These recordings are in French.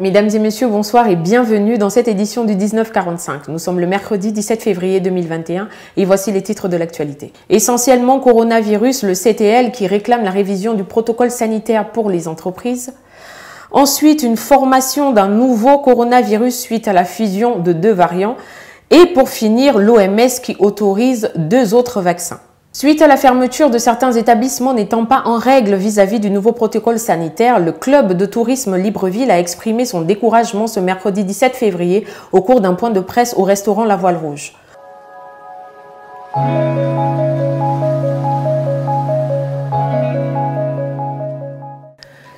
Mesdames et messieurs, bonsoir et bienvenue dans cette édition du 1945. Nous sommes le mercredi 17 février 2021 et voici les titres de l'actualité. Essentiellement coronavirus, le CTL qui réclame la révision du protocole sanitaire pour les entreprises. Ensuite, une formation d'un nouveau coronavirus suite à la fusion de 2 variants. Et pour finir, l'OMS qui autorise 2 autres vaccins. Suite à la fermeture de certains établissements n'étant pas en règle vis-à-vis du nouveau protocole sanitaire, le club de tourisme Libreville a exprimé son découragement ce mercredi 17 février au cours d'un point de presse au restaurant La Voile Rouge.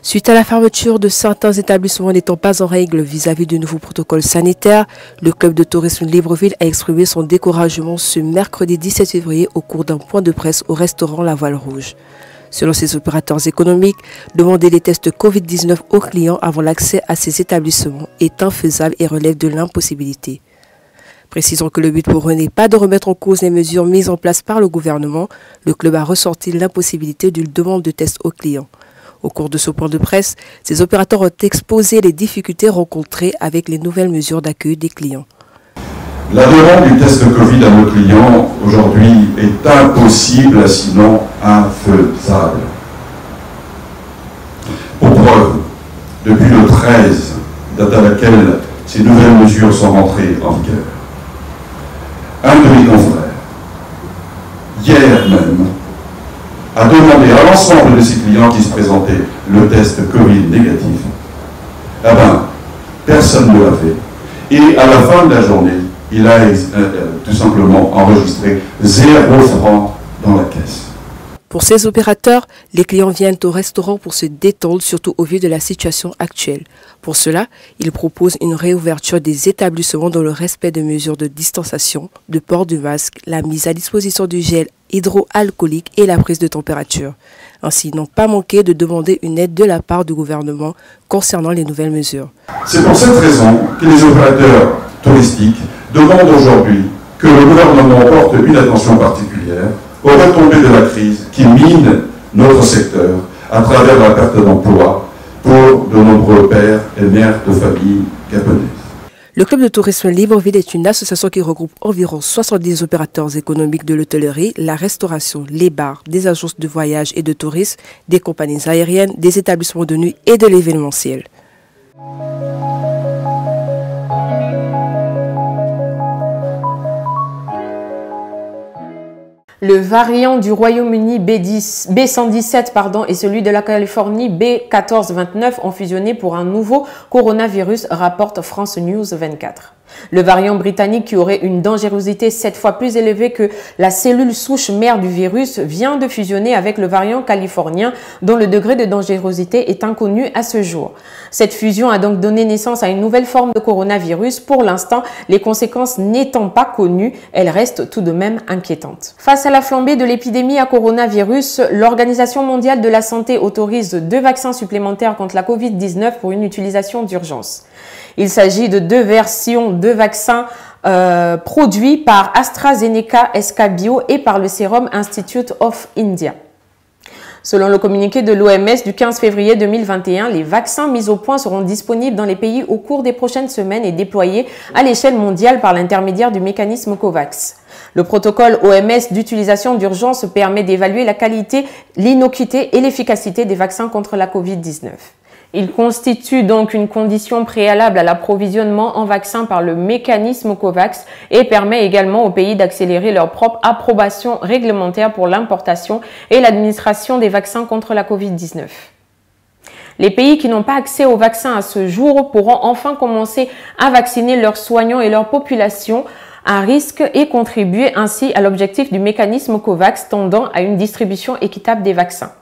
Suite à la fermeture de certains établissements n'étant pas en règle vis-à-vis du nouveau protocole sanitaire, le club de tourisme Libreville a exprimé son découragement ce mercredi 17 février au cours d'un point de presse au restaurant La Voile Rouge. Selon ses opérateurs économiques, demander les tests Covid-19 aux clients avant l'accès à ces établissements est infaisable et relève de l'impossibilité. Précisons que le but pour eux n'est pas de remettre en cause les mesures mises en place par le gouvernement. Le club a ressorti l'impossibilité d'une demande de tests aux clients. Au cours de ce point de presse, ces opérateurs ont exposé les difficultés rencontrées avec les nouvelles mesures d'accueil des clients. La demande du test Covid à nos clients aujourd'hui est impossible, sinon infaisable. Pour preuve, depuis le 13, date à laquelle ces nouvelles mesures sont rentrées en vigueur, un de mes confrères, hier même, a demandé à l'ensemble de ses clients qui se présentaient le test Covid négatif. Eh bien, personne ne l'a fait. Et à la fin de la journée, il a tout simplement enregistré 0 francs dans la caisse. Pour ces opérateurs, les clients viennent au restaurant pour se détendre, surtout au vu de la situation actuelle. Pour cela, ils proposent une réouverture des établissements dans le respect des mesures de distanciation, de port du masque, la mise à disposition du gel hydroalcoolique et la prise de température. Ainsi, ils n'ont pas manqué de demander une aide de la part du gouvernement concernant les nouvelles mesures. C'est pour cette raison que les opérateurs touristiques demandent aujourd'hui que le gouvernement porte une attention particulière aux retombées de la crise qui mine notre secteur à travers la perte d'emploi pour de nombreux pères et mères de familles gabonaises. Le club de tourisme Libreville est une association qui regroupe environ 70 opérateurs économiques de l'hôtellerie, la restauration, les bars, des agences de voyage et de tourisme, des compagnies aériennes, des établissements de nuit et de l'événementiel. Le variant du Royaume-Uni B117 et celui de la Californie B1429 ont fusionné pour un nouveau coronavirus, rapporte France News 24. Le variant britannique qui aurait une dangerosité 7 fois plus élevée que la cellule souche mère du virus vient de fusionner avec le variant californien dont le degré de dangerosité est inconnu à ce jour. Cette fusion a donc donné naissance à une nouvelle forme de coronavirus. Pour l'instant, les conséquences n'étant pas connues, elles restent tout de même inquiétantes. Face à la flambée de l'épidémie à coronavirus, l'Organisation mondiale de la santé autorise 2 vaccins supplémentaires contre la Covid-19 pour une utilisation d'urgence. Il s'agit de 2 versions de vaccins produits par AstraZeneca SK Bio et par le Serum Institute of India. Selon le communiqué de l'OMS du 15 février 2021, les vaccins mis au point seront disponibles dans les pays au cours des prochaines semaines et déployés à l'échelle mondiale par l'intermédiaire du mécanisme COVAX. Le protocole OMS d'utilisation d'urgence permet d'évaluer la qualité, l'innocuité et l'efficacité des vaccins contre la Covid-19. Il constitue donc une condition préalable à l'approvisionnement en vaccins par le mécanisme COVAX et permet également aux pays d'accélérer leur propre approbation réglementaire pour l'importation et l'administration des vaccins contre la Covid-19. Les pays qui n'ont pas accès aux vaccins à ce jour pourront enfin commencer à vacciner leurs soignants et leur population à risque et contribuer ainsi à l'objectif du mécanisme COVAX tendant à une distribution équitable des vaccins.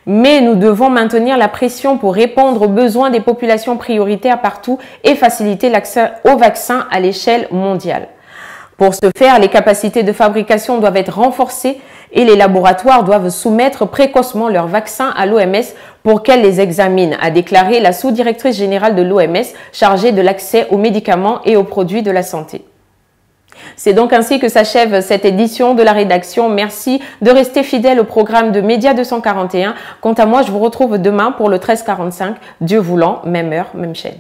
Mais nous devons maintenir la pression pour répondre aux besoins des populations prioritaires partout et faciliter l'accès aux vaccins à l'échelle mondiale. Pour ce faire, les capacités de fabrication doivent être renforcées et les laboratoires doivent soumettre précocement leurs vaccins à l'OMS pour qu'elle les examine, a déclaré la sous-directrice générale de l'OMS chargée de l'accès aux médicaments et aux produits de la santé. C'est donc ainsi que s'achève cette édition de la rédaction. Merci de rester fidèle au programme de Média 241. Quant à moi, je vous retrouve demain pour le 13h45. Dieu voulant, même heure, même chaîne.